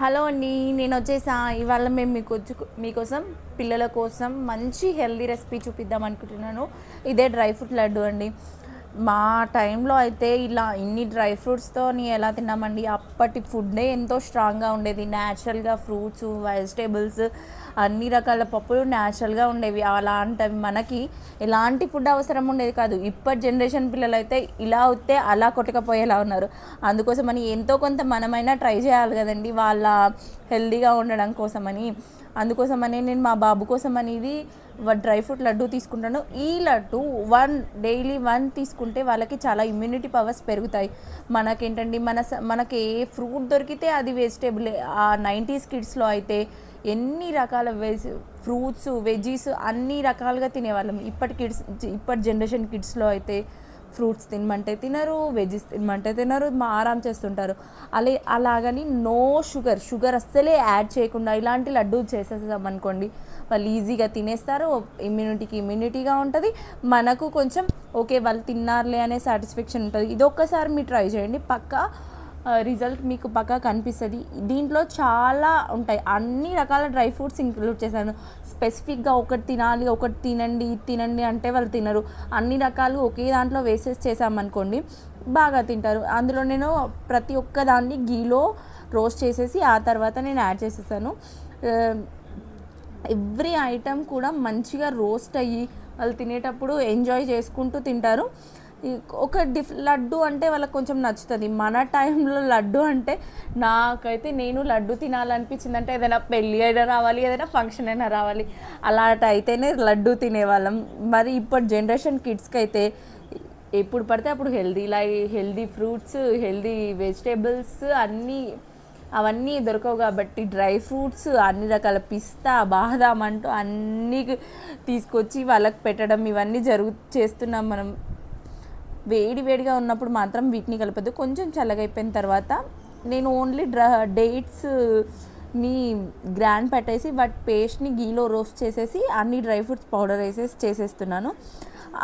Hello అండి. నేనొచ్చేసా. ఇవాళ మేము మీకోసం పిల్లల కోసం మంచి హెల్తీ రెసిపీ చూపిద్దాం అనుకుంటున్నాను. ఇదే డ్రై ఫ్రూట్ లడ్డు అండి. మా టైంలో అయితే ఇలా ఇన్ని డ్రై ఫ్రూట్స్‌తోని ఎలా తిన్నామండి. అప్పటి ఫుడ్డే ఎంతో స్ట్రాంగ్‌గా ఉండేది. న్యాచురల్‌గా ఫ్రూట్సు, వెజిటబుల్స్ అన్ని రకాల పప్పులు న్యాచురల్‌గా ఉండేవి. అలాంటివి మనకి ఎలాంటి ఫుడ్ అవసరం ఉండేది కాదు. ఇప్పటి జనరేషన్ పిల్లలైతే ఇలా వస్తే అలా కొట్టకపోయేలా ఉన్నారు. అందుకోసమని ఎంతో కొంత మనమైనా ట్రై చేయాలి కదండీ, వాళ్ళ హెల్తీగా ఉండడం కోసమని. అందుకోసమని నేను మా బాబు కోసం అనేది డ్రై ఫ్రూట్ లడ్డు తీసుకుంటాను. ఈ లడ్డు డైలీ 1 తీసుకుంటే వాళ్ళకి చాలా ఇమ్యూనిటీ పవర్స్ పెరుగుతాయి. మనకేంటండి, మనకి ఏ ఫ్రూట్ దొరికితే అది వెజిటేబులే. ఆ 90s కిడ్స్లో అయితే ఎన్ని రకాల ఫ్రూట్స్, వెజీస్ అన్ని రకాలుగా తినేవాళ్ళం. ఇప్పటి జనరేషన్ కిడ్స్లో అయితే ఫ్రూట్స్ తినమంటే తినరు, వెజీస్ తినమంటే తినరు, మారం చేస్తుంటారు. అలాగని నో షుగర్ అస్సలే యాడ్ చేయకుండా ఇలాంటి లడ్డు చేసేసాం అనుకోండి, వాళ్ళు ఈజీగా తినేస్తారు. ఇమ్యూనిటీగా ఉంటుంది. మనకు కొంచెం ఓకే, వాళ్ళు తిన్నారులే అనే సాటిస్ఫాక్షన్ ఉంటుంది. ఇది ఒక్కసారి మీరు ట్రై చేయండి, పక్కా రిజల్ట్ మీకు పక్కా కనిపిస్తుంది. దీంట్లో చాలా ఉంటాయి, అన్ని రకాల డ్రై ఫ్రూట్స్ ఇంక్లూడ్ చేశాను. స్పెసిఫిక్గా ఒకటి తినాలి, ఒకటి తినండి అంటే వాళ్ళు తినరు. అన్ని రకాలు ఒకే దాంట్లో వేసేసి చేసామనుకోండి, బాగా తింటారు. అందులో నేను ప్రతి ఒక్క దాన్ని గీలో రోస్ట్ చేసేసి ఆ తర్వాత నేను యాడ్ చేసేసాను. ఎవ్రీ ఐటమ్ కూడా మంచిగా రోస్ట్ అయ్యి వాళ్ళు తినేటప్పుడు ఎంజాయ్ చేసుకుంటూ తింటారు. ఒక లడ్డు అంటే వాళ్ళకి కొంచెం నచ్చుతుంది. మన టైంలో లడ్డు అంటే నాకైతే, నేను లడ్డు తినాలనిపించిందంటే ఏదైనా పెళ్ళి అయినా రావాలి, ఏదైనా ఫంక్షన్ అయినా రావాలి, అలాంటి అయితేనే లడ్డు తినేవాళ్ళం. మరి ఇప్పటి జనరేషన్ కిడ్స్కి అయితే ఎప్పుడు పడితే అప్పుడు హెల్దీ ఫ్రూట్స్, హెల్దీ వెజిటేబుల్స్ అవన్నీ దొరకవు కాబట్టి డ్రై ఫ్రూట్స్, అన్ని రకాల పిస్తా, బాదాం అంటూ అన్నీ తీసుకొచ్చి వాళ్ళకి పెట్టడం, ఇవన్నీ చేస్తున్నాం మనం. వేడిగా ఉన్నప్పుడు మాత్రం వీటిని కలపద్దు. కొంచెం చల్లగా అయిపోయిన తర్వాత నేను ఓన్లీ డేట్స్ని గ్రైండ్ పెట్టేసి వాటి పేస్ట్ని గీలో రోస్ట్ చేసేసి అన్ని డ్రై ఫ్రూట్స్ పౌడర్ వేసేసి చేసేస్తున్నాను.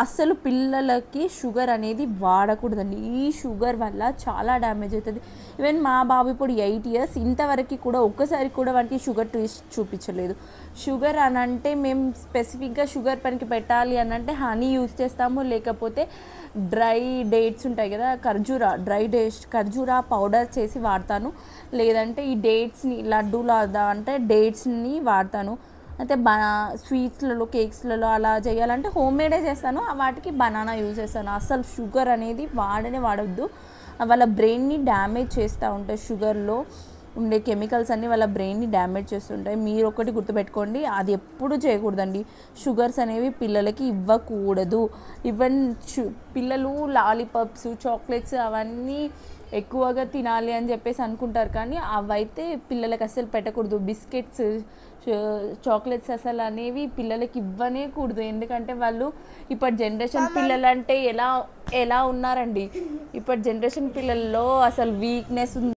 అస్సలు పిల్లలకి షుగర్ అనేది వాడకూడదండి. ఈ షుగర్ వల్ల చాలా డ్యామేజ్ అవుతుంది. ఈవెన్ మా బాబు ఇప్పుడు 8 years, ఇంతవరకు కూడా ఒక్కసారి కూడా వాటికి షుగర్ టేస్ట్ చూపించలేదు. షుగర్ అని అంటే మేము స్పెసిఫిక్గా షుగర్ పనికి పెట్టాలి అని అంటే హనీ యూజ్ చేస్తాము, లేకపోతే డ్రై డేట్స్ ఉంటాయి కదా, ఖర్జూరా పౌడర్ చేసి వాడతాను. లేదంటే ఈ డేట్స్ని లడ్డూలా అంటే డేట్స్ని వాడతాను. అయితే స్వీట్స్లలో, కేక్స్లలో అలా చేయాలంటే హోమ్మేడే చేస్తాను. వాటికి బనానా యూజ్ చేస్తాను. అసలు షుగర్ అనేది వాడొద్దు. వాళ్ళ బ్రెయిన్ని డ్యామేజ్ చేస్తూ ఉంటాయి. షుగర్లో ఉండే కెమికల్స్ అన్నీ వాళ్ళ బ్రెయిన్ని డ్యామేజ్ చేస్తుంటాయి. మీరు ఒకటి గుర్తుపెట్టుకోండి, అది ఎప్పుడు చేయకూడదండి. షుగర్స్ అనేవి పిల్లలకి ఇవ్వకూడదు. ఈవెన్ పిల్లలు లాలీపాప్స్, చాక్లెట్స్ అవన్నీ ఎక్కువగా తినాలి అని చెప్పేసి అనుకుంటారు, కానీ అవైతే పిల్లలకి అస్సలు పెట్టకూడదు. బిస్కెట్స్, చాక్లెట్స్ అసలు అనేవి పిల్లలకి ఇవ్వనే కూడదు. ఎందుకంటే వాళ్ళు ఇప్పటి జనరేషన్ పిల్లలు అంటే ఎలా ఉన్నారండి. ఇప్పటి జనరేషన్ పిల్లల్లో అసలు వీక్నెస్ ఉంది.